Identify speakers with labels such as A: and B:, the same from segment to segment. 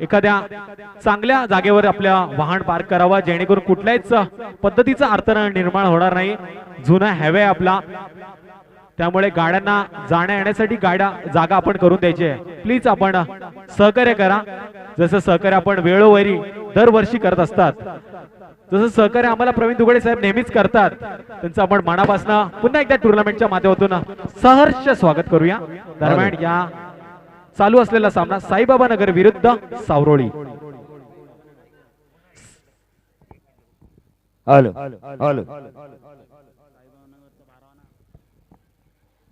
A: एखाद्या चांगल्या जागेवर आपल्या वाहन पार्क करावा, जेणेकरून कुठल्याच पद्धतीचा अडथळा निर्माण होणार नाही. जुना हायवे आपला, त्यामुळे गाड्यांना जाण्या येण्यासाठी जागा आपण करून द्यायची आहे. प्लीज आपण सहकार्य करा. जसं सहकार्य आपण वेळोवेळी दरवर्षी करत असतात, जसं सहकार्य आम्हाला प्रवीण दुगडे साहेब नेहमीच करतात, त्यांचं आपण मनापासून पुन्हा एकदा टुर्नामेंटच्या माध्यमातून सहर्ष स्वागत करूया. दरम्यान या चालू असलेला सामना साईबाबा नगर विरुद्ध सावरोळी.
B: Hello hello.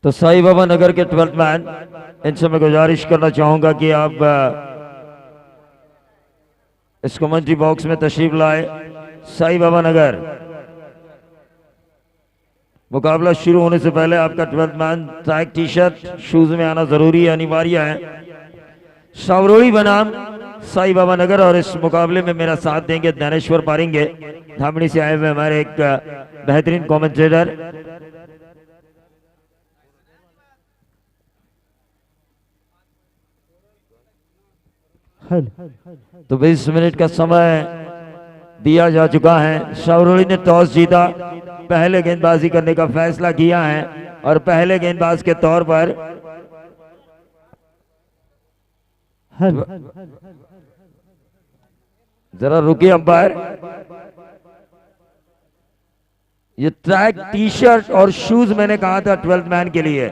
B: तो साई बाबा नगर के 12th मैन, इनसे मैं गुजारिश करना चाहूंगा कि आप इस कमेंट्री बॉक्स में तशरीफ लाए. साई बाबा नगर, मुकाबला शुरू होने से पहले आपका 12th man track T shirt shoes में आना जरूरी है, अनिवार्य है. सावरोली बनाम साई बाबा नगर, और इस मुकाबले में मेरा साथ देंगे ज्ञानेश्वर पारेंगे, धामणी से आए हुए हमारे एक बेहतरीन कमेंटेटर. तो 20 मिनट का समय दिया जा चुका है. सावरोली ने टॉस जीता, पहले गेंदबाजी करने का फैसला किया है, और पहले गेंदबाज के तौर पर जरा रुकिए अंपायर. ये ट्रैक टी शर्ट और शूज मैंने कहा था 12th मैन के लिए,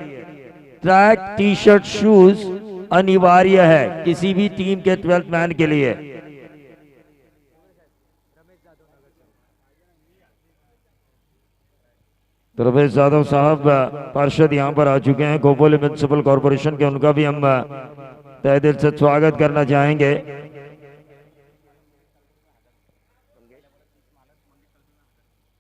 B: ट्रैक टी शर्ट शूज अनिवार्य है किसी भी टीम के 12th मैन के लिए. तो रमेश यादव साहब पार्षद यहाँ पर आ चुके हैं खोपोली म्युनिसिपल कॉर्पोरेशन के, उनका भी हम तहे दिल से स्वागत करना चाहेंगे.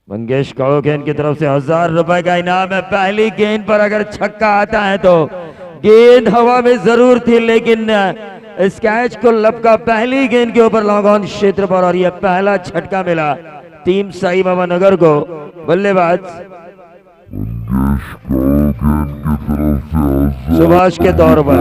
B: मंगेश काड़ोखेन की तरफ से 1000 रुपए का इनाम है. पहली गेंद पर अगर छक्का आता है तो गेंद हवा में जरूर थी, लेकिन इस कैच को लपका पहली गेंद के ऊपर लॉन्ग ऑन क्षेत्र पर, और यह पहला झटका मिला टीम साई बाबा नगर को. बल्लेबाज सुभाष के तौर पर.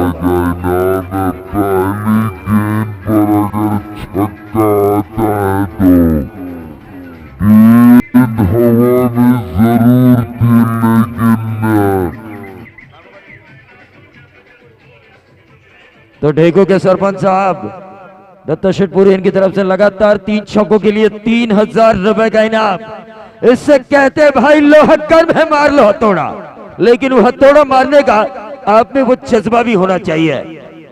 B: तो ढेको के सरपंच साहब दत्ता शेटपुरी इनकी तरफ से लगातार 3 छक्कों के लिए 3000 रुपए का इनाम. इससे कहते हैं भाई लो हक्कर में मार लो हथौड़ा, लेकिन वो हथौड़ा मारने का आप में वो जज्बा भी होना चाहिए.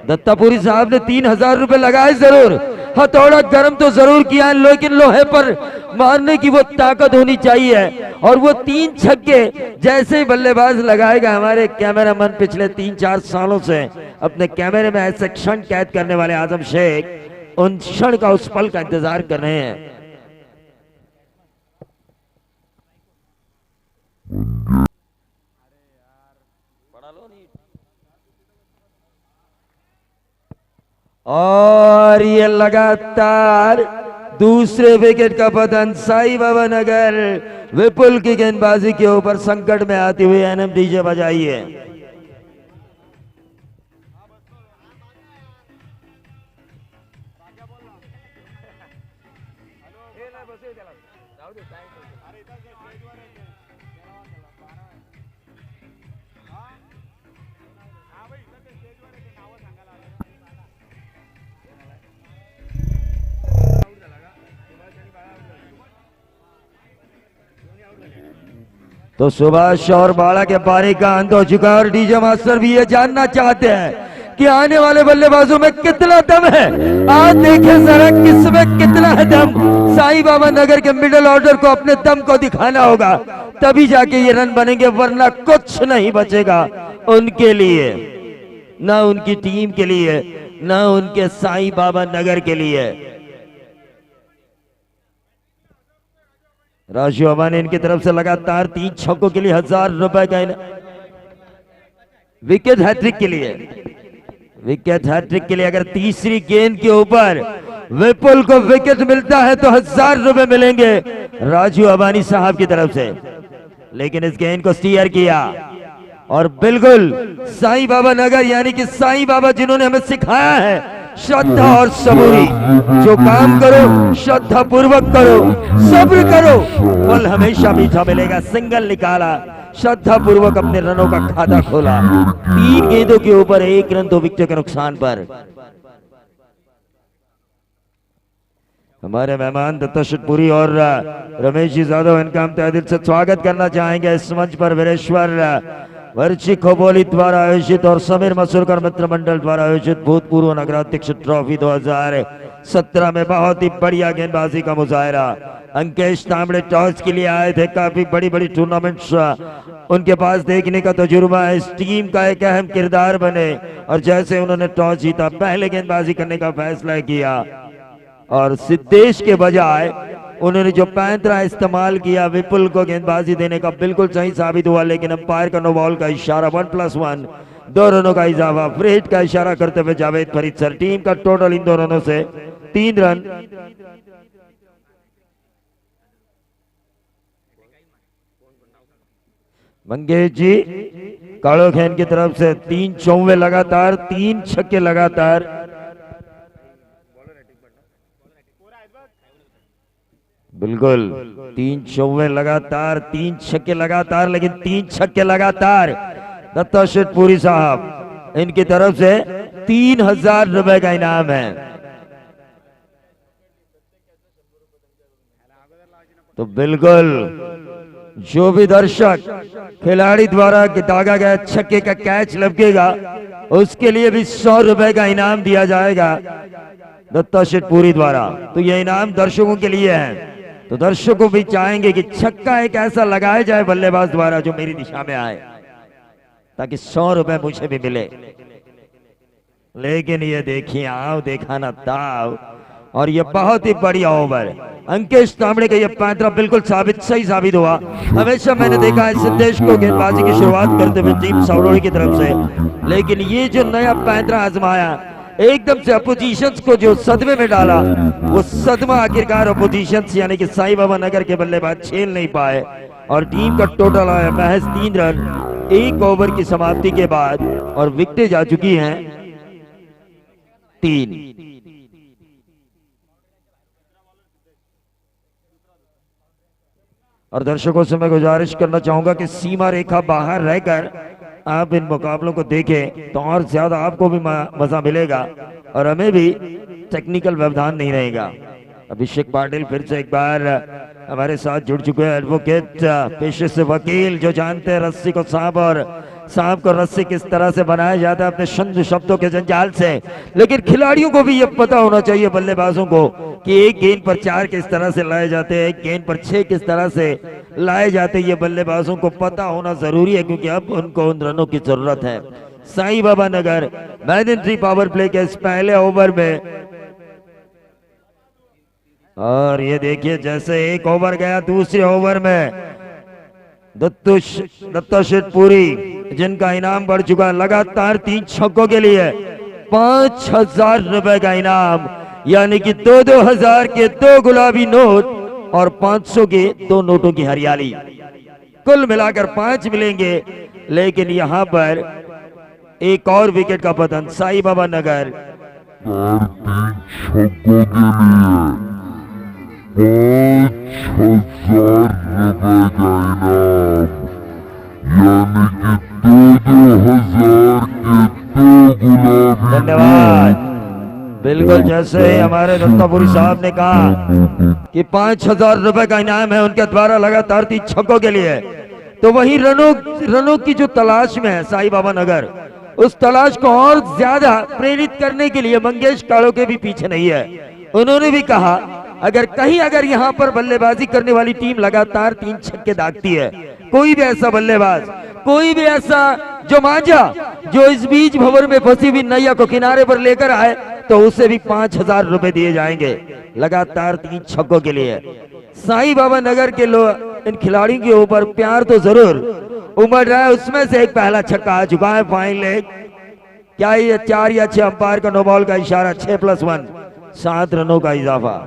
B: दत्तापुरी साहब ने 3000 रुपए लगाए जरूर, हथौड़ा गर्म तो जरूर किया है, लेकिन लोहे पर मारने की वो ताकत होनी चाहिए. और वो 3 छक्के जैसे ही बल्लेबाज लगाएगा, हमारे कैमरामैन पिछले 3-4 सालों से अपने कैमरे में ऐसे क्षण कैद करने वाले आजम शेख उन क्षण का, उस पल का इंतजार कर रहे हैं. और ये लगातार दूसरे विकेट का पतन साई बाबा नगर. विपुल की गेंदबाजी के ऊपर संकट में आती हुई एनएम डीजे बजाइए. तो सुभाष और बाड़ा के पारी का अंत हो चुका है, और डीजे मास्टर भी ये जानना चाहते हैं कि आने वाले बल्लेबाजों में कितना दम है. आज देखें जरा किसमें कितना है दम. साई बाबा नगर के मिडिल ऑर्डर को अपने दम को दिखाना होगा, तभी जाके ये रन बनेंगे, वरना कुछ नहीं बचेगा उनके लिए, ना उनकी टीम के लिए, ना उनके साई बाबा नगर के लिए. राजू अबानी इनकी तरफ से लगातार 3 छक्कों के लिए 1000 रुपए का विकेट हैट्रिक के लिए. विकेट हैट्रिक के लिए अगर तीसरी गेंद के ऊपर विपुल को विकेट मिलता है तो 1000 रुपए मिलेंगे राजू अबानी साहब की तरफ से. लेकिन इस गेंद को स्टीयर किया, और बिल्कुल साईं बाबा नगर यानी कि साईं बाबा जिन्होंने हमें सिखाया है श्रद्धा और सबूरी। जो काम करो श्रद्धा पूर्वक करो, सब्र करो, फल हमेशा मीठा मिलेगा। सिंगल निकाला, श्रद्धा पूर्वक अपने रनों का खाता खोला। 3 गेंदों के ऊपर 1 रन 2 विकेटों के नुकसान पर। हमारे मेहमान दत्ता शिवपुरी और रमेश जी यादव, इनका हम तहे दिल से स्वागत करना चाहेंगे इस मंच पर। वीरेश्वर वर्ची खोबोली द्वारा आयोजित और समीर मसूरकर मित्र मंडल द्वारा आयोजित भूतपूर्व नगराध्यक्ष ट्रॉफी 2017 में बहुत ही बढ़िया गेंदबाजी का मुजाहरा। अंकेश तांबड़े टॉस के लिए आए थे। काफी बड़ी बड़ी टूर्नामेंट्स उनके पास देखने का तजुर्बा है। इस टीम का एक अहम किरदार बने और जैसे उन्होंने टॉस जीता, पहले गेंदबाजी करने का फैसला किया और सिद्धेश के बजाय उन्होंने जो पैंतरा इस्तेमाल किया विपुल को गेंदबाजी देने का, बिल्कुल सही साबित हुआ। लेकिन अंपायर का नो बॉल का इशारा, 1+1, 2 रनों का इजाफा। फ्रेट का इशारा करते हुए जावेद फरीद सर। टीम का टोटल इन 2 रनों से 3 रन। मंगेश जी कालो खेन की तरफ से 3 चौवे लगातार, 3 छक्के लगातार। बिल्कुल 3 चौवे लगातार, 3 छक्के लगातार, लेकिन 3 छक्के लगातार। दत्ता शिवपुरी साहब, इनकी तरफ से 3000 रुपए का इनाम है। तो बिल्कुल जो भी दर्शक खिलाड़ी द्वारा दागा गया छक्के का कैच लगेगा, उसके लिए भी 100 रुपए का इनाम दिया जाएगा दत्ता शिवपुरी द्वारा। तो यह इनाम दर्शकों के लिए है। तो दर्शकों भी चाहेंगे कि छक्का एक ऐसा लगाया जाए बल्लेबाज द्वारा जो मेरी दिशा में आए, ताकि 100 रुपए मुझे भी मिले। लेकिन ये देखिए, आओ देखा ना ताव, और ये बहुत ही बढ़िया ओवर। अंकेश तांबड़े का ये पैंतरा बिल्कुल सही साबित हुआ। हमेशा मैंने देखा है सिद्धेश को गेंदबाजी की शुरुआत करते हुए टीम सौरोड़ी की तरफ से, लेकिन ये जो नया पैंतरा आजमाया, एकदम से अपोजिशंस को जो सदमे में डाला, वो सदमा आखिरकार अपोजिशंस यानी कि साईं बाबा नगर के बल्लेबाज झेल नहीं पाए और टीम का टोटल आया महज 3 रन 1 ओवर की समाप्ति के बाद, और विकेटें जा चुकी हैं 3। और दर्शकों से मैं गुजारिश करना चाहूंगा कि सीमा रेखा बाहर रहकर आप इन मुकाबलों को देखें तो और ज्यादा आपको भी मजा मिलेगा और हमें भी टेक्निकल व्यवधान नहीं रहेगा। अभिषेक पाटिल फिर से एक बार हमारे साथ जुड़ चुके हैं, एडवोकेट, पेशे से वकील, जो जानते हैं रस्सी को सांप और सांप को रस्सी किस तरह से बनाया जाता है अपने शब्दों के जंजाल से। लेकिन खिलाड़ियों को भी ये पता होना चाहिए, बल्लेबाजों को, कि एक गेंद पर 4 किस तरह से लाए जाते हैं, एक गेंद पर 6 किस तरह से लाए जाते हैं। ये बल्लेबाजों को पता होना जरूरी है, क्योंकि अब उनको उन रनों की जरूरत है। Sai Baba Nagar mandatory power play के इस पहले ओवर में, और ये देखिए जैसे एक ओवर गया, दूसरे ओवर में दत्ता शिवपुरी, जिनका इनाम बढ़ चुका है लगातार 3 छक्कों के लिए 5000 रुपए का इनाम, यानी कि 2-2000 के 2 गुलाबी नोट और 500 के 2 नोटों की हरियाली, कुल मिलाकर 5 मिलेंगे। लेकिन यहां पर एक और विकेट का पतन। साईं बाबा नगर
C: 5000 रुपए का इनाम, यानी कि 2-2000 के 2 गुलाबी।
B: धन्यवाद। बिल्कुल जैसे हमारे दत्तापुरी साहब ने कहा कि 5000 रुपए का इनाम है उनके द्वारा लगातार 3 छक्कों के लिए, तो वही रनों की जो तलाश में है साईं बाबा नगर, उस तलाश को और ज्यादा प्रेरित करने के लिए मंगेश काड़ो के भी पीछे नहीं है। उन्होंने भी कहा अगर यहाँ पर बल्लेबाजी करने वाली टीम लगातार 3 छक्के दागती है, कोई भी ऐसा बल्लेबाज, कोई भी ऐसा जो मांझा जो इस बीच भंवर में फंसी हुई नैया को किनारे पर लेकर आए, तो उसे भी 5000 रुपए दिए जाएंगे लगातार 3 छक्कों के लिए। साईं बाबा नगर के लोग इन खिलाड़ियों के ऊपर प्यार तो जरूर उमड़ रहा है। उसमें से एक पहला छक्का आ चुका है, फाइन लेग। क्या ये 4 या 6 अंपायर का नो बॉल का इशारा, 6+1, 7 रनों का इजाफा।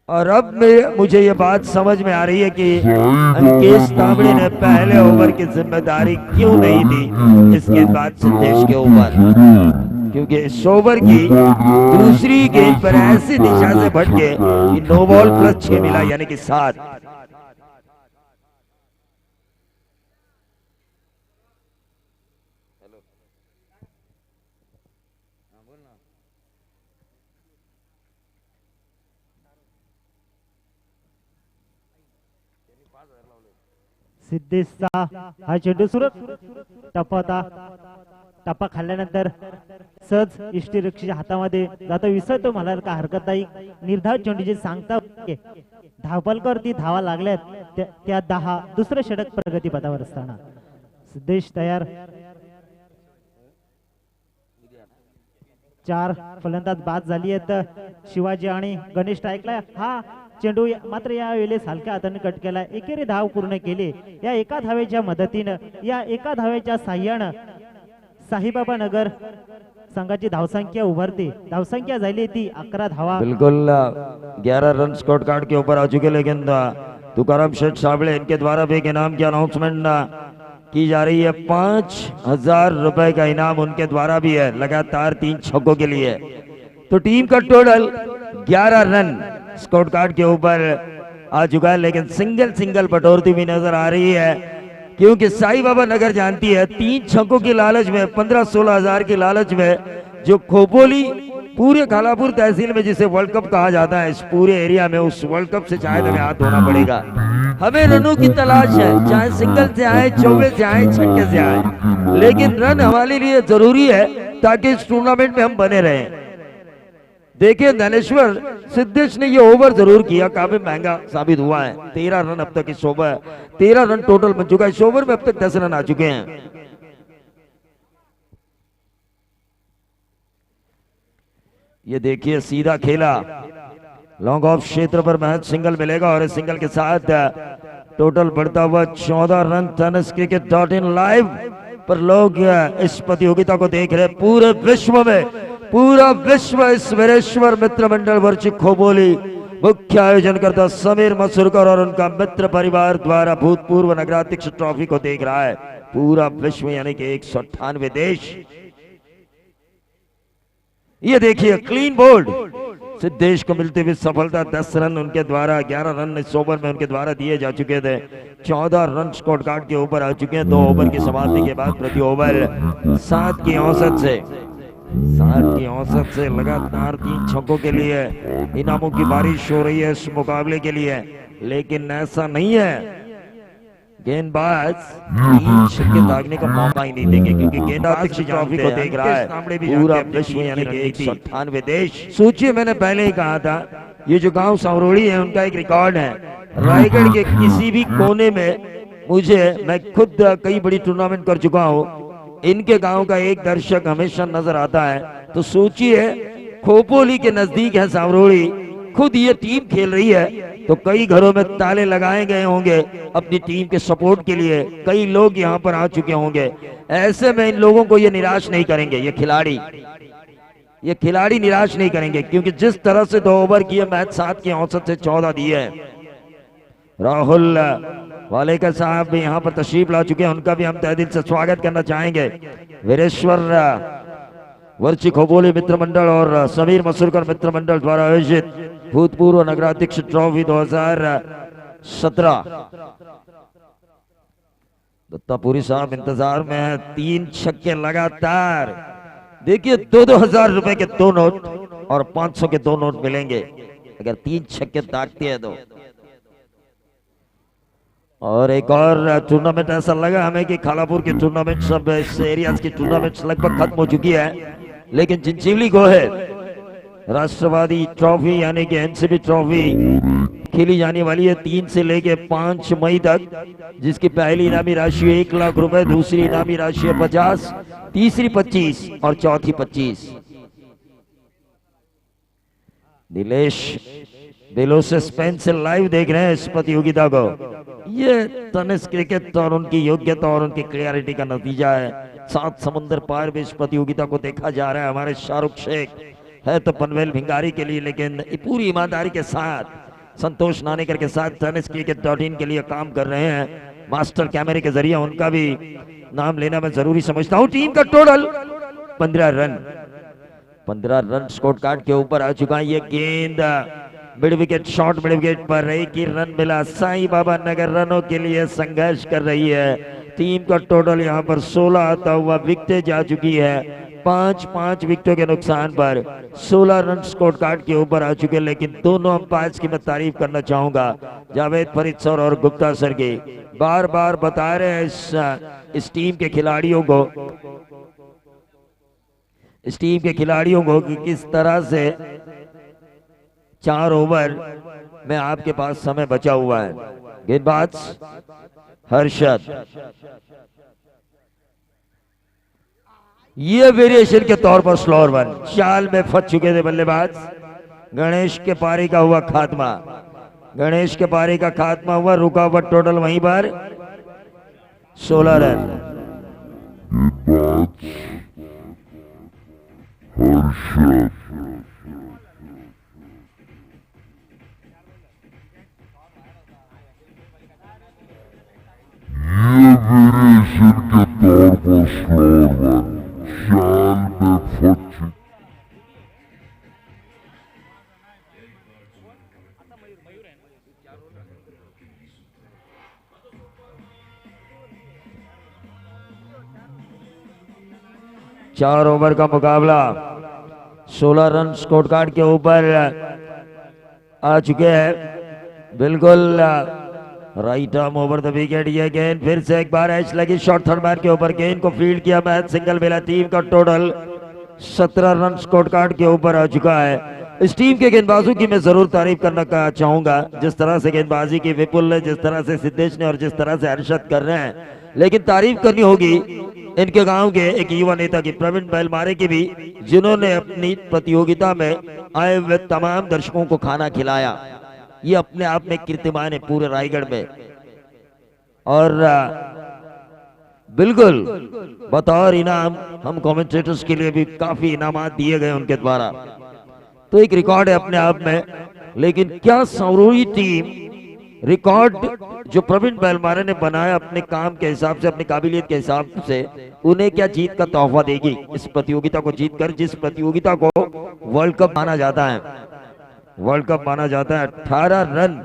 B: और अब मुझे ये बात समझ में आ रही है कि अंकेश तांबड़े ने पहले ओवर की जिम्मेदारी क्यों नहीं दी इस गेंदबाज सिद्धेश के ऊपर। क्योंकि इस ओवर की दूसरी गेंद पर ऐसी दिशा से भटके कि नो बॉल प्लस 6 मिला, यानी कि 7।
D: सिद्धेशचा हा चेंडू सुरत टप्पा टप्पा खाल्ल्यानंतर सहज इष्टिरक्षीच्या हातामध्ये जातो, विसरतो मला का हरकत नाही। निर्धाव चेंडूची सांगता धावपलकावरती धावा लागल्यात त्या 10 दुसरं षटक प्रगतीपथावर असताना सिद्धेश तयार। 4 फलंदाज बाद झाली आहेत, शिवाजी आणि गणेश स्ट्राईकला। हा चेंडू मात्र या वेळेस हलक्या हाताने कट केला, एकेरी धाव पूर्ण केली। या एका धावेच्या मदतीनं, या एका धावेच्या साह्यानं साईबाबा नगर संघाची धावसंख्या उभरते। धावसंख्या झाली ती 11 धावा।
B: बिल्कुल 11 रन स्कोर कार्ड के ऊपर आ चुके, लेकिन तुकाराम शेठ साबळे इनके द्वारा भी एक इनाम की अनाउंसमेंट की जा रही है। 5000 रुपए का इनाम उनके द्वारा भी है, लगातार 3 छक्कों के लिए। तो टीम का टोटल 11 रन स्कोर कार्ड के ऊपर आ चुका है, लेकिन सिंगल बटोरती हुई नजर आ रही है, क्योंकि साई बाबा नगर जानती है 3 छक्कों की लालच में, 15-16 हजार की लालच में जो खोपोली पूरे खालापुर तहसील में जिसे वर्ल्ड कप कहा जाता है, इस पूरे एरिया में उस वर्ल्ड कप से शायद हमें हाथ धोना पड़ेगा। हमें रनों की तलाश है, चाहे सिंगल से आए, चौबे से आए, छक्के से आए, लेकिन रन हमारे लिए जरूरी है ताकि इस टूर्नामेंट में हम बने रहें। देखिए धनेश्वर सिद्धेश ने ये ओवर जरूर किया, काफी महंगा साबित हुआ है। 13 रन अब तक इस ओवर, 13 रन टोटल बन चुका है। इस ओवर में अब तक 10 रन आ चुके हैं। ये देखिए सीधा खेला, लॉन्ग ऑफ क्षेत्र पर महज सिंगल मिलेगा और इस सिंगल के साथ टोटल बढ़ता हुआ 14 रन। तनस क्रिकेट.in लाइव पर लोग इस प्रतियोगिता को देख रहे, पूरे विश्व में, पूरा विश्व इस वीरेश्वर मित्र मंडल वर्षिक खोपोली मुख्य आयोजन करता समीर मसूरकर और उनका मित्र परिवार द्वारा भूतपूर्व नगराध्यक्ष ट्रॉफी को देख रहा है। पूरा विश्व यानी कि 198 देश। ये देखिए क्लीन बोल्ड, सिद्धेश को मिलती हुई सफलता। 10 रन उनके द्वारा, 11 रन इस ओवर में उनके द्वारा दिए जा चुके थे। 14 रन स्कोर कार्ड के ऊपर आ चुके हैं। 2 ओवर की समाप्ति के बाद प्रति ओवर 7 की औसत से लगातार 3 छक्कों के लिए इनामों की बारिश हो रही है इस मुकाबले के लिए, लेकिन ऐसा नहीं है। गेंदबाज 3 छक्के दागने का मौका ही नहीं देंगे, क्योंकि गेंदबाज ट्रॉफी को देख रहा है पूरा विश्व यानी कि 198 देश। सोचिए, मैंने पहले ही कहा था ये जो गांव सावरोड़ी है उनका एक रिकॉर्ड है। रायगढ़ के किसी भी कोने में मैं खुद कई बड़ी टूर्नामेंट कर चुका हूँ, इनके गांव का एक दर्शक हमेशा नजर आता है। तो सोचिए खोपोली के नजदीक है सावरोड़ी, खुद ये टीम खेल रही है, तो कई घरों में ताले लगाए गए होंगे अपनी टीम के सपोर्ट के लिए। कई लोग यहाँ पर आ चुके होंगे। ऐसे में इन लोगों को ये निराश नहीं करेंगे, ये खिलाड़ी निराश नहीं करेंगे, क्योंकि जिस तरह से 2 ओवर किए, मैच 7 की औसत से 14 दिए हैं। राहुल वालेकर साहब भी यहाँ पर तशरीफ ला चुके हैं, उनका भी हम तहे दिल से स्वागत करना चाहेंगे। वीरेश्वर वर्षी खोपोली मित्र मंडल और समीर मसूरकर मित्र मंडल द्वारा आयोजित भूतपूर्व नगराध्यक्ष ट्रॉफी 2017। दत्तापुरी साहब इंतजार में है। 3 छक्के लगातार। देखिए 2-2 हजार रुपए के 2 नोट और 500 के 2 नोट मिलेंगे अगर 3 छक्के दागते हैं तो। और एक और टूर्नामेंट ऐसा लगा हमें कि खालापुर की टूर्नामेंट, सब इस एरिया की टूर्नामेंट लगभग खत्म हो चुकी है, लेकिन चिंचिवली को है राष्ट्रवादी ट्रॉफी यानी कि एनसीबी ट्रॉफी खेली जाने वाली है 3 से लेके 5 मई तक, जिसकी पहली इनामी राशि 1 लाख रुपए, दूसरी इनामी राशि 50, तीसरी 25 और चौथी 25। दिलेश दिलों से स्पेन से लाइव देख रहे हैं इस प्रतियोगिता को। ये तनिष्क क्रिकेट और उनकी योग्यता और उनकी क्लियरिटी का नतीजा है। 7 समुद्र पार भी इस प्रतियोगिता को देखा जा रहा है। हमारे शाहरुख शेख है तो पनवेल भिंगारी के लिए, लेकिन पूरी ईमानदारी के साथ संतोष नानेकर के साथ तनिष्क क्रिकेट.in के लिए काम कर रहे हैं। मास्टर कैमरे के जरिए उनका भी नाम लेना मैं जरूरी समझता हूं। टीम का total 15 run. 15 run score card के ऊपर आ चुका है। ये गेंद mid wicket, short mid wicket पर एक ही रन मिला। साईं बाबा नगर रनों के लिए संघर्ष कर रही है। टीम का टोटल यहाँ पर 16 आता हुआ विकेटें जा चुकी है। 5 विकेटों के नुकसान पर 16 रन स्कोर कार्ड के ऊपर आ चुके, लेकिन दोनों अंपायर्स की मैं तारीफ करना चाहूंगा, जावेद फरीद सर और गुप्ता सर की। बार बार बता रहे हैं इस टीम के खिलाड़ियों को कि किस तरह से 4 ओवर में आपके पास समय बचा हुआ है। गेंदबाज हर्षद, ये वेरिएशन के तौर पर स्लोअर वन, चाल में फंस चुके थे बल्लेबाज। गणेश के पारी का हुआ खात्मा, गणेश के पारी का खात्मा हुआ। रुका हुआ टोटल वहीं पर 16 रन।
C: हर्षद, ये वेरिएशन के तौर पर स्लोअर वन, चाल में फंस चुके।
B: 4 ओवर का मुकाबला, 16 रन स्कोर कार्ड के ऊपर आ चुके हैं। बिल्कुल right arm over the wicket. ये गेंद फिर से एक बार एच लगी, शॉर्ट थर्ड मैन के ऊपर, गेंद को फील्ड किया, मैच सिंगल मिला। टीम का टोटल 17 रन स्कोर कार्ड के ऊपर आ चुका है। इस टीम के गेंदबाजों की मैं जरूर तारीफ करना चाहूंगा, जिस तरह से गेंदबाजी की विपुल ने, जिस तरह से सिद्धेश ने और जिस तरह से हर्षद कर रहे हैं। लेकिन तारीफ करनी होगी इनके गांव के एक युवा नेता की, प्रवीण बैलमारे की भी, जिन्होंने अपनी प्रतियोगिता में आए हुए तमाम दर्शकों को खाना खिलाया। ये अपने आप में कीर्तिमान है पूरे रायगढ़ में। और बिल्कुल बतौर इनाम हम कमेंटेटर्स के लिए भी काफी इनामात दिए गए उनके द्वारा, तो एक रिकॉर्ड है अपने आप में। लेकिन क्या सौरूरी टीम रिकॉर्ड जो प्रवीण बैलमारे ने बनाया अपने काम के हिसाब से, अपनी काबिलियत के हिसाब से, उन्हें क्या जीत का तोहफा देगी इस प्रतियोगिता को जीतकर, जिस प्रतियोगिता को वर्ल्ड कप माना जाता है। वर्ल्ड कप माना जाता है। 18 रन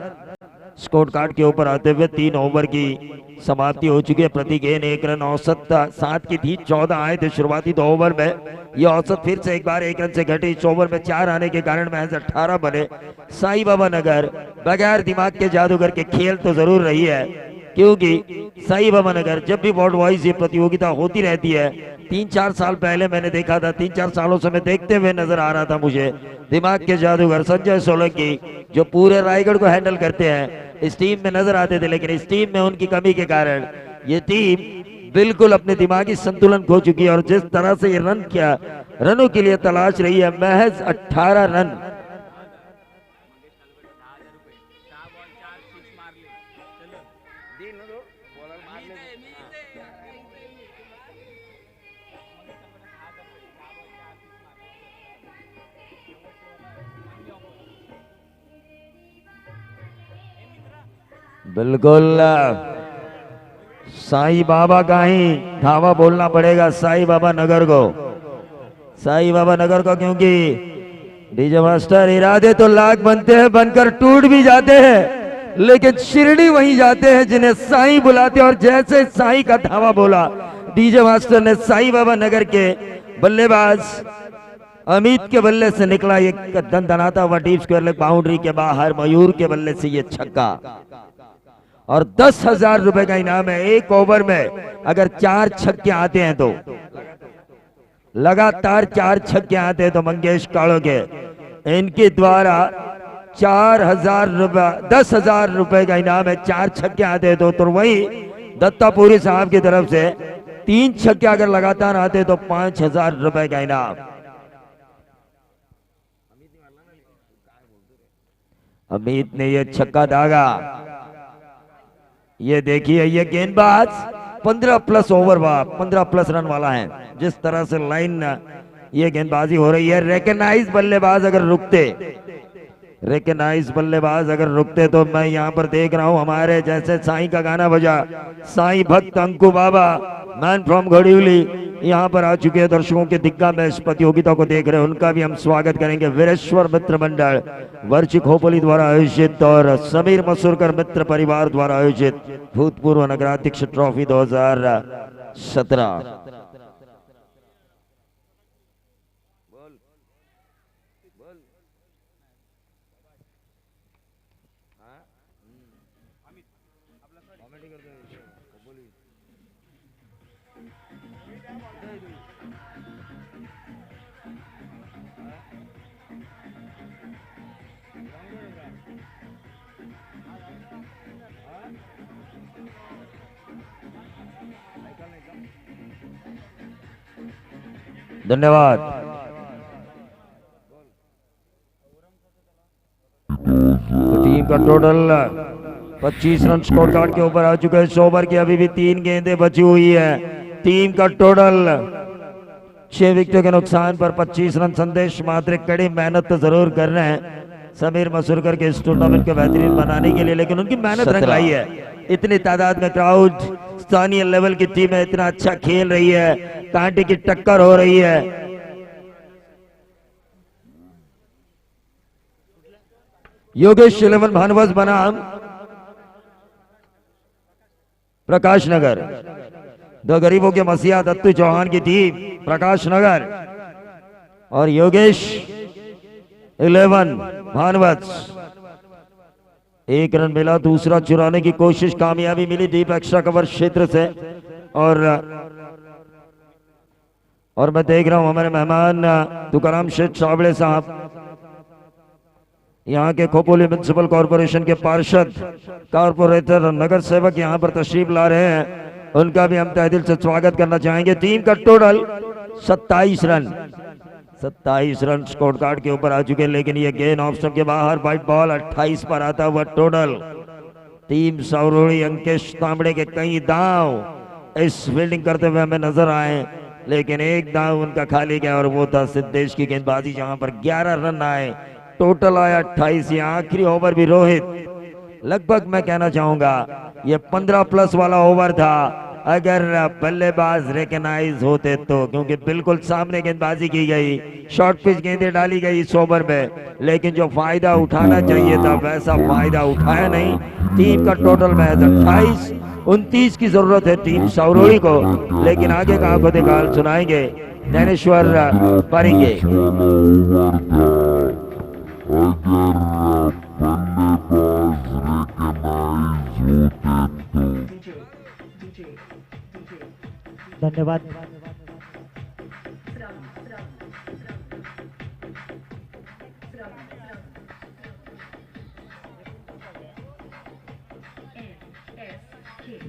B: स्कोर कार्ड के ऊपर आते हुए 3 ओवर की समाप्ति हो चुकी है। प्रति गेंद 1 रन, औसत 7 की थी, 14 आए थे शुरुआती 2 ओवर में। यह औसत फिर से एक बार 1 रन से घटी। इस ओवर में 4 आने के कारण महज 18 बने। साईं बाबा नगर बगैर दिमाग के जादूगर के खेल तो जरूर रही है, क्योंकि साईं बाबा नगर जब भी बोर्ड वाइज ये प्रतियोगिता होती रहती है, 3-4 साल पहले मैंने देखा था, 3-4 सालों से मैं देखते हुए नजर आ रहा था मुझे, दिमाग के जादूगर संजय सोलंकी जो पूरे रायगढ़ को हैंडल करते हैं, इस टीम में नजर आते थे। लेकिन इस टीम में उनकी कमी के कारण ये टीम बिल्कुल अपने दिमागी संतुलन खो चुकी है। और जिस तरह से ये रन किया, रनों के लिए तलाश रही है, महज 18 रन। बिल्कुल साईं बाबा का ही धावा बोलना पड़ेगा साईं बाबा नगर को, साईं बाबा नगर को, क्योंकि डीजे मास्टर इरादे तो लाख बनते हैं, बनकर टूट भी जाते हैं, लेकिन शिरडी वहीं जाते हैं जिन्हें साईं बुलाते हैं। और जैसे साईं का धावा बोला डीजे मास्टर ने, साईं बाबा नगर के बल्लेबाज अमित के बल्ले से निकला एक दंदनाता हुआ डीप स्क्वायर लेग बाउंड्री के बाहर, मयूर के बल्ले से ये छक्का, और 10,000 रुपए का इनाम है। 1 ओवर में अगर 4 छक्के आते हैं तो, लगातार 4 छक्के आते हैं तो मंगेश काड़ो के इनके द्वारा 4,000 रुपए, 10,000 रुपए का इनाम है। 4 छक्के आते हैं तो वही दत्तापुरी साहब की तरफ से 3 छक्के अगर लगातार आते तो 5,000 रुपए का इनाम। अमित ने ये छक्का दागा। ये देखिए, ये गेंदबाज 15+ ओवर 15+ रन वाला है। जिस तरह से लाइन ये गेंदबाजी हो रही है, रिकॉग्नाइज बल्लेबाज अगर रुकते रिकनाइज बल्लेबाज अगर रुकते तो मैं यहाँ पर देख रहा हूँ हमारे जैसे साईं का गाना बजा, साईं भक्त अंकु बाबा मैन फ्रॉम घड़ियोली यहाँ पर आ चुके हैं। दर्शकों के दिग्गा में इस प्रतियोगिता को देख रहे हैं, उनका भी हम स्वागत करेंगे। वीरेश्वर मित्र मंडल वर्ची खोपोली द्वारा आयोजित और समीर मसूरकर मित्र परिवार द्वारा आयोजित भूतपूर्व नगराध्यक्ष ट्रॉफी 2017। धन्यवाद। तो टीम का टोटल 25 रन स्कोर कार्ड के ऊपर आ चुका है। 100 ओवर की अभी भी 3 गेंदें बची हुई है। टीम का टोटल 6 विकेटों के नुकसान पर 25 रन। संदेश मात्र कड़ी मेहनत तो जरूर कर रहे हैं समीर मसूरकर के इस टूर्नामेंट को बेहतरीन बनाने के लिए, लेकिन उनकी मेहनत रंग लाई है। इतनी तादाद में क्राउड, स्थानीय लेवल की टीम है, इतना अच्छा खेल रही है, कांटे की टक्कर हो रही है। योगेश 11 भानुवस बनाम प्रकाश नगर, दो गरीबों के मसीहा दत्तू चौहान की टीम प्रकाश नगर और योगेश 11 भानुवस। 1 रन मिला, दूसरा चुराने की कोशिश कामयाबी मिली डीप एक्स्ट्रा कवर क्षेत्र से। और मैं देख रहा हूं हमारे मेहमान तुकाराम शेठ चावड़े साहब, यहाँ के खोपोली म्युनिसिपल कॉर्पोरेशन के पार्षद, कॉर्पोरेटर और नगर सेवक यहाँ पर तशरीफ ला रहे हैं, उनका भी हम तहे दिल से स्वागत करना चाहेंगे। टीम का total 27 run, 27 run score card के ऊपर आ चुके, लेकिन ये गेंद ऑप्शन के बाहर, वाइट बॉल 28 पर आता हुआ टोटल। टीम सावरोली अंकेश तांबड़े के कई दांव इस फील्डिंग करते हुए हमें नजर आए, लेकिन एक दांव उनका खाली गया और वो था सिद्धेश की गेंदबाजी, जहां पर 11 रन आए, टोटल आया 28। ये आखिरी ओवर भी रोहित, लगभग मैं कहना चाहूंगा ये 15 प्लस वाला ओवर था अगर बल्लेबाज रिकॉग्नाइज होते तो, क्योंकि बिल्कुल सामने गेंदबाजी की गई, शॉर्ट पिच गेंदें डाली गई इस ओवर में, लेकिन जो फायदा उठाना चाहिए था वैसा फायदा उठाया नहीं। टीम का टोटल महज 28, 29 की जरूरत है टीम सावरोली को, लेकिन आगे का आंखों देखा सुनाएंगे ज्ञानेश्वर पारेंगे।
D: धन्यवाद।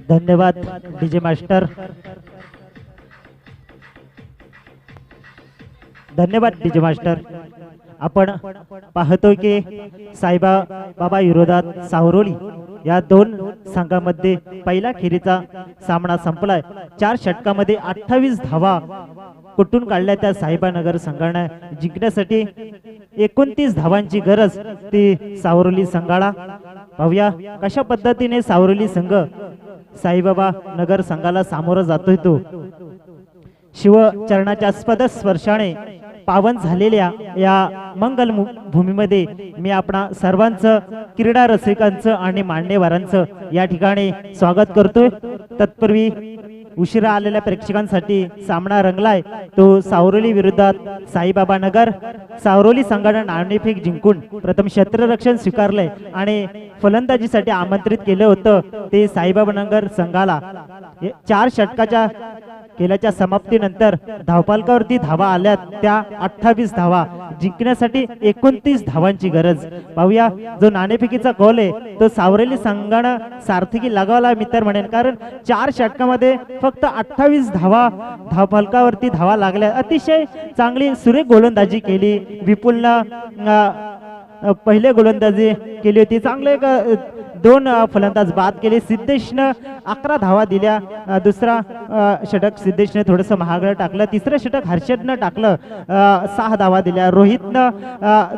D: धन्यवाद डीजे मास्टर, धन्यवाद डीजे मास्टर। आपण पाहतोय की साईबा बाबा विरोधात सावरोली या दोन संघामध्ये पहिला खेळीचा सामना संपलाय। 4 षटकामध्ये 28 धावा कुठून काढल्या त्या साईबानगर संघाने जिंकण्यासाठी 29 धावांची गरज ती सावरोली संघाला। पाहूया कशा पद्धतीने सावरोली संघ साईबाबा नगर संघाला सामोरं जातोय तो। शिवचरणाच्या स्पद स्पर्शाने पावन झालेल्या या मंगल भूमीमध्ये मी आपणा सर्वांचं, क्रीडा रसिकांचं आणि मान्यवरांचं या ठिकाणी स्वागत करतोय। तत्पूर्वी उशिरा आलेल्या प्रेक्षकांसाठी सामना रंगलाय तो सावरोली विरुद्धात साईबाबा नगर। सावरोली संघाने नाणेफेक जिंकून प्रथम क्षेत्ररक्षण स्वीकारले आणि फलंदाजीसाठी आमंत्रित केले होतं ते साईबाबा नगर संघाला। 4 षटकाच्या खेळाच्या समाप्तीनंतर धावफलकावरती धावा आल्या त्या 28 धावा जिंकण्यासाठी 29 धावांची गरज। पाहूया जो नाणेफेकीचा गोल आहे तो सावरोली संघाने सार्थकी लगावला मित्र म्हणेन, कारण 4 षटकामध्ये फक्त 28 धावा धावफलकावरती धावा लागल्या। अतिशय चांगली सुरेख गोलंदाजी केली विपुलनं पहिले गोलंदाजी केली होती. चांगले दोन फलंदाज बाद केले. सिद्धेशनं 11 धावा दिल्या. दुसरा षटक सिद्धेशने थोडंसं महागडं टाकलं. तिसरं षटक हर्षदनं टाकलं. 6 धावा दिल्या. रोहितनं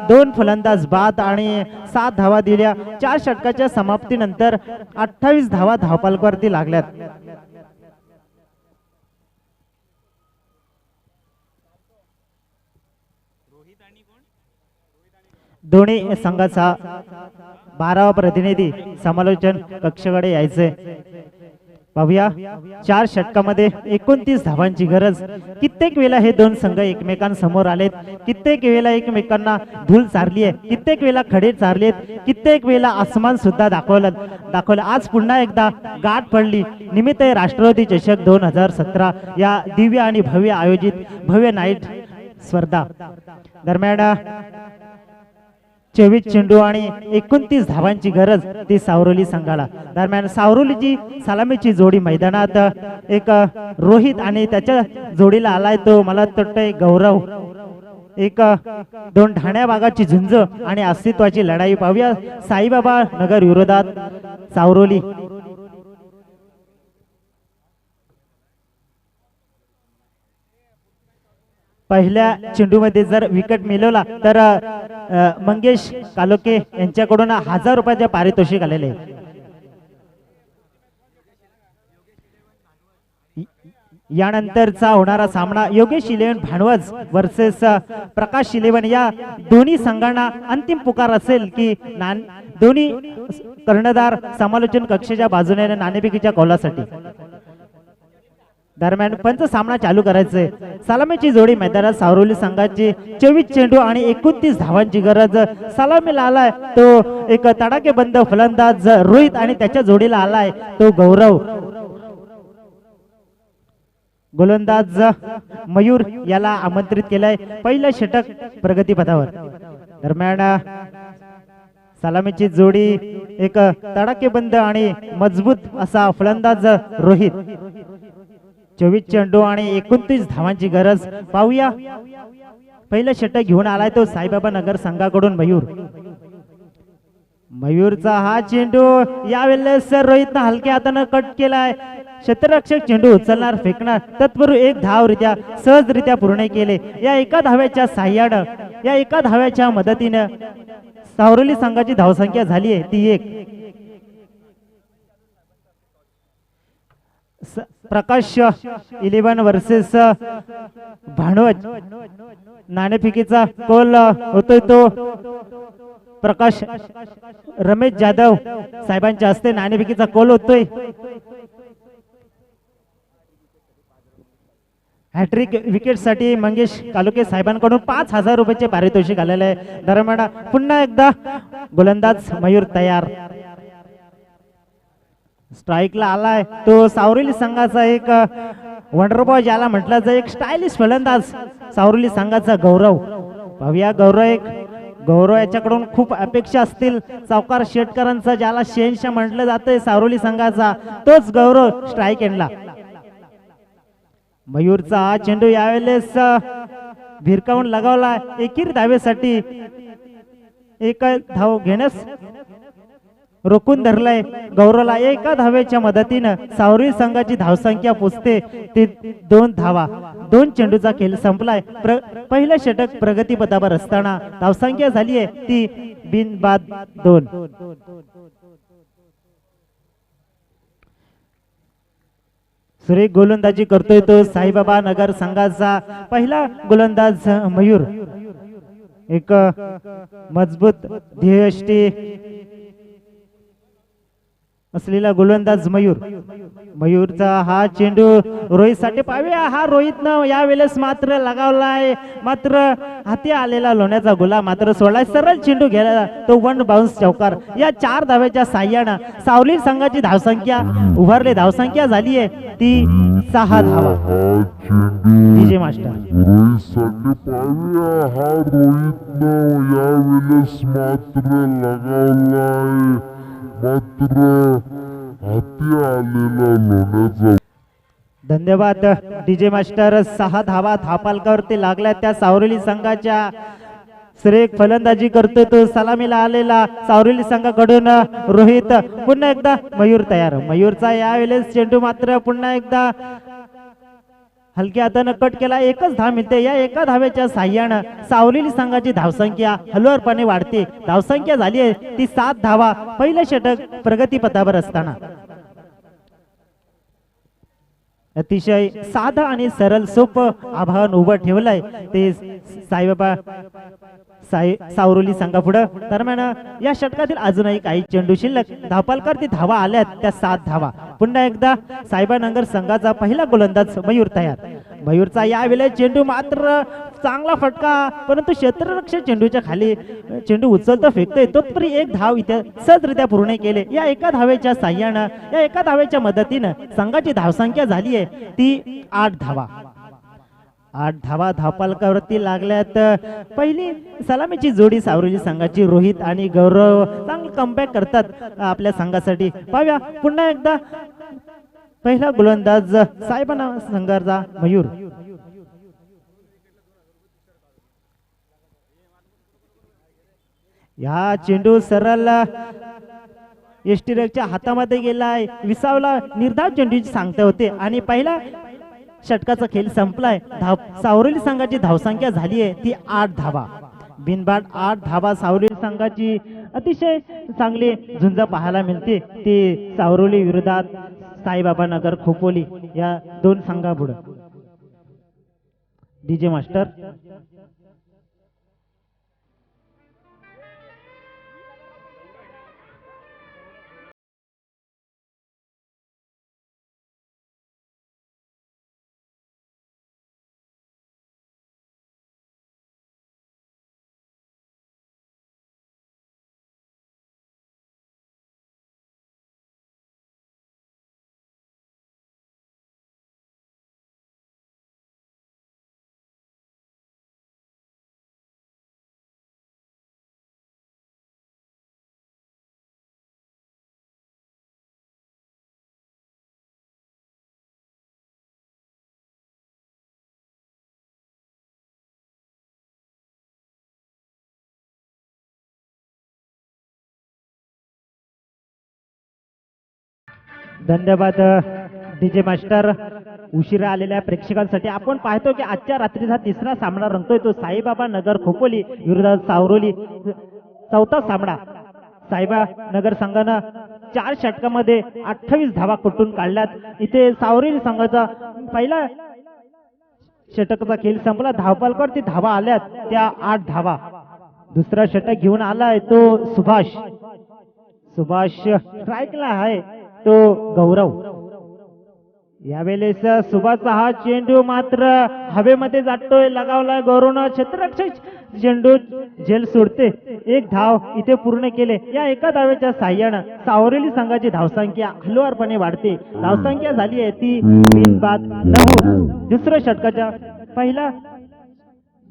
D: 2 फलंदाज बाद आणि 7 धावा दिल्या. 4 षटकाच्या समाप्तीनंतर 28 धावा धावपालकावरती लागल्यात. दोन्ही संघाचा 12वा प्रतिनिधी समालोचन कक्षाकडे यायचे. पाहूया 4 षटकामध्ये 29 धावांची गरज. कित्येक वेळा हे दोन संघ एकमेकांसमोर आलेत. कित्येक वेळा एकमेकांना धूल चारली आहे. कित्येक वेळा खडे चारलेत. कित्येक वेळा आसमान सुद्धा दाखवलं. आज पुन्हा एकदा गाठ पडली. निमित्त आहे राष्ट्रवादी चषक 2017 या दिव्य आणि भव्य आयोजित भव्य नाईट स्पर्धा. दरम्यान 24 चेंडू आणि 29 धावांची गरज ती सावरोली संघाला. दरम्यान सावरोलीची सलामीची जोडी मैदानात एक रोहित आणि त्याच्या जोडीला आलाय तो मला वाटतंय गौरव. एक 2 ठाण्या भागाची झुंज आणि अस्तित्वाची लढाई. पाहूया साईबाबा नगर विरोधात सावरोली. पहिल्या चेंडूमध्ये जर विकेट मिळवला तर मंगेश कालोके यांच्याकडून 1000 रुपयाचे पारितोषिक आलेले. यानंतरचा होणारा सामना योगेश 11 भांडवज वर्सेस प्रकाश 11 या दोन्ही संघांना अंतिम पुकार असेल की दोन्ही कर्णधार समालोचन कक्षाच्या बाजूने नाणेफेकीच्या कौलासाठी. दरम्यान पंच सामना चालू करायचे. सलामीची जोडी मैदानात सावरोली संघाची 24 चेंडू आणि 29 धावांची गरज. सलामीला आलाय तो एक तडाखेबंद फलंदाज रोहित आणि त्याच्या जोडीला आलाय तो गौरव. गोलंदाज मयूर याला आमंत्रित केलंय. पहिलं षटक प्रगतीपथावर. दरम्यान सलामीची जोडी एक तडाखेबंद आणि मजबूत असा फलंदाज रोहित. 24 चेंडू आणि 29 धावांची गरज. पाहूया पहिलं षटक घेऊन आलाय तो साईबाबा नगर संघाकडून मयूर. मयूरचा हा चेंडू यावेळेस रोहितनं हलक्या हातानं कट केलाय. क्षेत्ररक्षक चेंडू उचलणार फेकणार तत्पूर्वी 1 धावरित्या सहजरित्या पूर्ण केले. या एका धाव्याच्या साह्यानं या एका धाव्याच्या मदतीनं सावरोली संघाची धावसंख्या झाली आहे ती 1. प्रकाश 11 वर्सेस भांडवज. नाणेफेकीचा कौल होतोय तो प्रकाश रमेश जाधव साहेबांच्या हस्ते नाणेफेकीचा कौल होतोय. हॅट्रिक विकेट साठी मंगेश कालोके साहेबांकडून 5000 रुपयाचे पारितोषिक आलेले आहे. दरम्यान पुन्हा एकदा गोलंदाज मयूर तयार. स्ट्राईकला आलाय तो सावरोली संघाचा एक वंडरबॉय ज्याला म्हटलं जाईल एक स्टायलिश फलंदाज सावरोली संघाचा गौरव. पाहूया गौरव याच्याकडून खूप अपेक्षा असतील. सावकार शेटकरांचा ज्याला शेनशा म्हटलं जातंय सावरोली संघाचा तोच गौरव स्ट्राईक एंडला. मयूरचा हा चेंडू यावेळेस भिरकावून लगावला. एकीर धावेसाठी एक धाव घेण्यास रोखून धरलाय गौरवला. एका धावेच्या मदतीनं सावरोली संघाची धावसंख्या पोचते ते 2 धावा. 2 चेंडूचा खेळ संपलाय. पहिलं षटक प्रगतीपथावर असताना धावसंख्या झाली आहे ती बिनबाद 2. सुरेख गोलंदाजी करतोय तो साईबाबा नगर संघाचा पहिला गोलंदाज मयूर. एक मजबूत ध्येयष्टी असलेला गोलंदाज मयूरचा हा चेंडू रोहित साठी. पाहूया हा रोहितनं यावेळेस मात्र लगावलाय. मात्र हाती आलेला लोण्याचा गोला मात्र सोडलाय. सरळ चेंडू गेला तो 1 बाउन्स चौकार. या 4 धाव्याच्या साह्यानं सावली संघाची धावसंख्या उभारली. धावसंख्या झाली आहे ती 6 धावा. डीजे मास्टर
C: रोहित साठी पाहूया हा रोहितनं यावेळेस मात्र लगावलाय. मात्र हाती आलेला लोण्याचा.
D: धन्यवाद डीजे मास्टर. 6 धावा धापालकावरती लागल्या त्या सावरोली संघाच्या. सुरेख फलंदाजी करतो तो सलामीला आलेला सावरेली संघाकडून रोहित. पुन्हा एकदा मयूर तयार. मयूरचा यावेळेस चेंडू मात्र पुन्हा एकदा हलक्या हातानं कट केला. एकच धाव मिळते. या एका धावेच्या साह्यानं सावलेली संघाची धावसंख्या हळूवारपणे वाढते. धावसंख्या झाली आहे ती 7 धावा. पहिलं षटक प्रगतीपथावर असताना अतिशय साधं आणि सरळ सोपं आव्हान उभं ठेवलंय ते साईबाबा सावरोली संघापुढं. दरम्यान या षटकातील अजूनही काही चेंडू शिल्लक. धावपालकर ती धावा आल्यात त्या 7 धावा. पुन्हा एकदा साहेबानगर संघाचा पहिला गोलंदाज मयूर तयार. मयूरचा यावेळेस चेंडू मात्र चांगला फटका, परंतु क्षेत्ररक्षक चेंडूच्या खाली चेंडू उचलतो फेकतोय. तोपरी एक धाव इथे सहजरित्या पूर्ण केले. या एका धावेच्या साह्यानं या एका धावेच्या मदतीनं संघाची धावसंख्या झाली आहे ती 8 धावा. 8 धावा धावपालकावरती लागल्यात. पहिली सलामीची जोडी सावरोली संघाची रोहित आणि गौरव चांगलं कमबॅक करतात आपल्या संघासाठी. पाहूया पुन्हा एकदा पहिला गोलंदाज साहेबांना संघाचा मयूर. या चेंडू सरळ यष्टीरकच्या हातामध्ये गेलाय. विसावला निर्धाव चेंडूची सांगते होते आणि पहिला षटकाचा खेळ संपलाय. सावरोली संघाची धावसंख्या झाली आहे ती 8 धावा. बिनबाद 8 धावा सावरोली संघाची. अतिशय चांगली झुंज पाहायला मिळते ती सावरोली विरोधात साईबाबा नगर खोपोली या दोन संघापुढे. DJ master. धन्यवाद डीजे मास्टर. उशिरा आलेल्या प्रेक्षकांसाठी आपण पाहतो की आजच्या रात्रीचा तिसरा सामना रंगतोय तो साईबाबा नगर खोपोली विरोधात सावरोली. चौथा सामना. साईबा नगर संघानं 4 षटकामध्ये 28 धावा कुठून काढल्यात. इथे सावरोली संघाचा पहिला षटकाचा खेळ संपला. धावपालकर ती धावा आल्यात त्या 8 धावा. दुसरा षटक घेऊन आलाय तो सुभाष. स्ट्राईकला आहे तो गौरव. यावेळेस सुभाषचा हा चेंडू मात्र हवेमध्ये जातोय. लगावलाय गौरवनं. क्षेत्ररक्षक चेंडू झेल सोडते. एक धाव इथे पूर्ण केले. या एका धावेच्या साह्यानं सावरोली संघाची धावसंख्या हळूवारपणे वाढते. धावसंख्या झाली आहे ती बिनबाद 9. दुसऱ्या षटकाच्या पहिला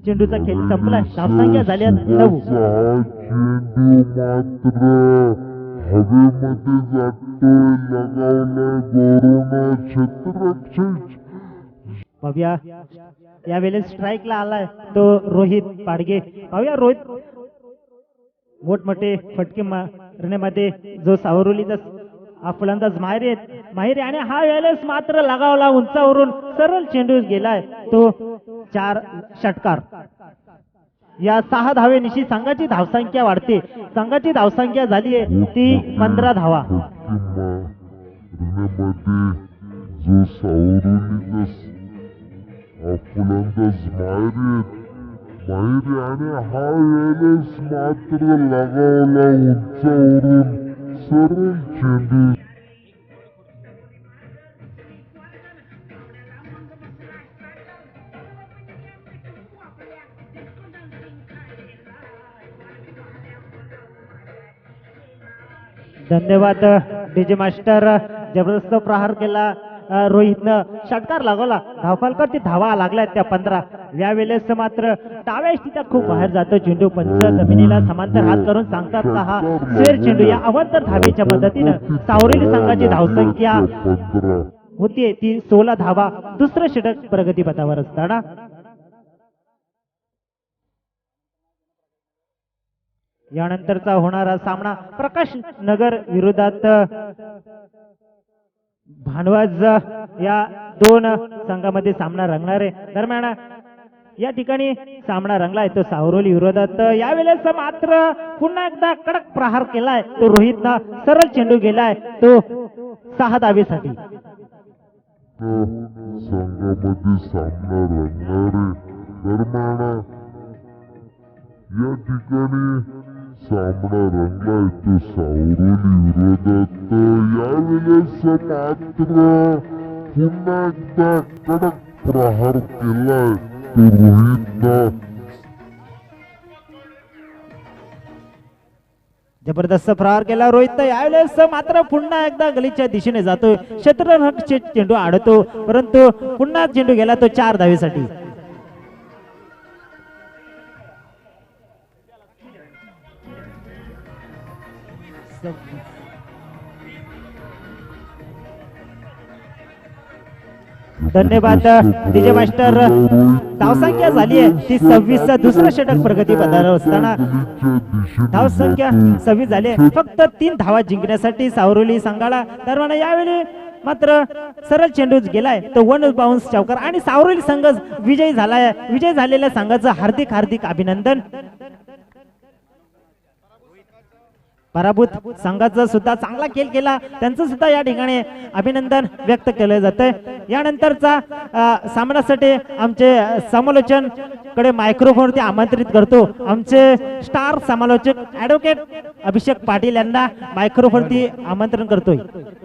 D: चेंडूचा खेळ संपला. धावसंख्या झाल्या 9.
C: हवेमध्ये जातोय. लगावलाय गौरवनं. क्षेत्ररक्षक.
D: पाहूया यावेळेस स्ट्राईकला आलाय तो रोहित पाडगे. पाहूया रोहित मोठमोठे फटके मारण्यामध्ये जो सावरोलीचा फलंदाज माहिर आणि हा वेळेस मात्र लगावला उंचावरून सरळ चेंडू गेलाय तो 4 षटकार. या 6 धावेनिशी संघाची धावसंख्या वाढते. संघाची धावसंख्या झाली आहे ती 15 धावा.
C: जो सावरोलीचा फलंदाज माहिर आणि हा वेळेस मात्र लगावला उंचावरून सरळ चेंडू.
D: धन्यवाद डीजे मास्टर. जबरदस्त प्रहार केला रोहितनं. षटकार लागवला. धावपालकर ती धावा लागल्या त्या 15. यावेळेस मात्र डाव्या तिथं खूप बाहेर जातो चेंडू. पंच जमिनीला समांतर हात करून सांगतात का हा स्वेर चेंडू. या अवांतर धावेच्या मदतीनं सावरोली संघाची धावसंख्या होती ती 16 धावा. दुसरं षटक प्रगतीपथावर असताना यानंतरचा होणारा सामना प्रकाश नगर विरोधात भांडवाज या दोन संघामध्ये सामना रंगणार आहे. दरम्यान या ठिकाणी सामना रंगलाय तो सावरोली विरोधात. यावेळेस मात्र पुन्हा एकदा कडक प्रहार केलाय तो रोहितनं. सरळ चेंडू गेलाय तो 6 धावेसाठी.
C: संघामध्ये सामना रंगणारे दरम्यान या ठिकाणी सामना रंगलाय तो सावरोली विरोधात. यावेळेस मात्र पुन्हा एकदा कडक प्रहार केलाय तो रोहितनं.
D: जबरदस्त प्रहार केला रोहित. यावेळेस मात्र पुन्हा एकदा गलीच्या दिशेने जातोय. क्षेत्ररक्षक चेंडू आडतो परंतु पुन्हा चेंडू गेला तो 4 धावेसाठी. धन्यवाद डीजे मास्टर. धावसंख्या झाली आहे ती 26. दुसरं षटक प्रगती पथावर असताना धावसंख्या 26 झाली आहे. फक्त 3 धावा जिंकण्यासाठी सावरोली संघाला. दरम्यान यावेळी मात्र सरळ चेंडू गेलाय तो 1 बाउन्स चौकार आणि सावरोली संघ विजयी झालाय. विजय झालेल्या संघाचं हार्दिक हार्दिक अभिनंदन. पराभूत संघाचा सुद्धा चांगला खेळ केला त्यांचं सुद्धा या ठिकाणी अभिनंदन व्यक्त केलं जातंय. यानंतरचा सामन्यासाठी आमचे समालोचन कडे मायक्रोफोनवरती आमंत्रित करतो आमचे स्टार समालोचक ऍडव्होकेट अभिषेक पाटील यांना मायक्रोफोनवरती आमंत्रण करतोय.